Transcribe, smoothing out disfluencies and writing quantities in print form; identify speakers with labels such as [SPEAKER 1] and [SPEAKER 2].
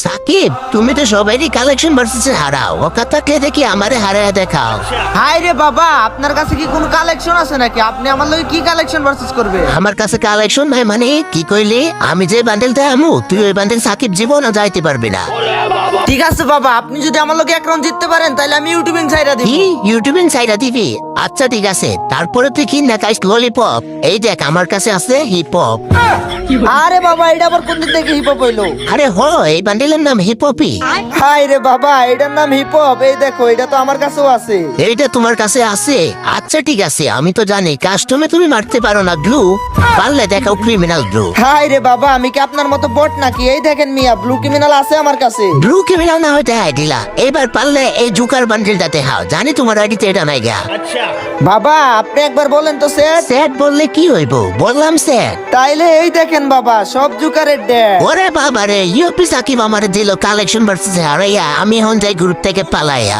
[SPEAKER 1] সাকিব, তুমি তো সবারই কালেকশন ভার্সেসে হারাও, ও কথা কে দেখি আমারে হারায় দেখাও।
[SPEAKER 2] হাই রে বাবা, আপনার কাছে কি কোনো কালেকশন আছে নাকি? আপনি আমার লগে কি কালেকশন ভার্সেস করবে?
[SPEAKER 1] আমার কাছে কালেকশন নাই মানে কি কইলি? আমি যে বান্ডেলটা আমু তুই ওই বান্ডেল সাকিব জীবনও যাইতে পারবি না।
[SPEAKER 2] ঠিক আছে বাবা, আপনি যদি আমার লগে এক রাউন্ড জিততে পারেন তাহলে আমি ইউটিউবিং ছাইরা দিব।
[SPEAKER 1] কি ইউটিউবিং সাইডা দিবি? আচ্ছা ঠিক আছে, তারপরে তুই কি দেখাইস ললিপপ? এই দেখ আমার কাছে আছে হিপ হপ।
[SPEAKER 2] আরে বাবা, এটা আবার কোন দিক থেকে হিপ হপ হইলো?
[SPEAKER 1] আরে হ, এই বান্ডেলের নাম হিপ হপই।
[SPEAKER 2] হাই রে বাবা, এটার নাম হিপ হপ। এই দেখো, এটা তো আমার কাছেও আছে।
[SPEAKER 1] এইটা তোমার কাছে আছে? আচ্ছা ঠিক আছে, আমি তো জানি কাস্টমে তুমি মারতে পারো না ব্লু, পারলে দেখাও ক্রিমিনাল ব্লু।
[SPEAKER 2] হাই রে বাবা, আমি কি আপনার মতো বট নাকি? এই দেখেন মিয়া, ব্লু ক্রিমিনাল আছে আমার কাছে।
[SPEAKER 1] ব্লু ক্রিমিনাল না হইতে হ্যাঁ দিলা, এবার পারলে এই জুকার বান্ডেলটা দেখাও, জানি তোমার আইডিতে এটা নাই গা।
[SPEAKER 2] বাবা আপনি একবার বলেন তো স্যার।
[SPEAKER 1] স্যাট বললে কি হইব? বললাম স্যাট।
[SPEAKER 2] তাইলে এই দেখেন বাবা, সব জুকারের ড্যাড।
[SPEAKER 1] ওরে বাবা রে, ইউপি সাকিব আমার দিল কালেকশন ভার্সেস হারাইয়া, আমি এখন যাই গ্রুপ থেকে পালাইয়া।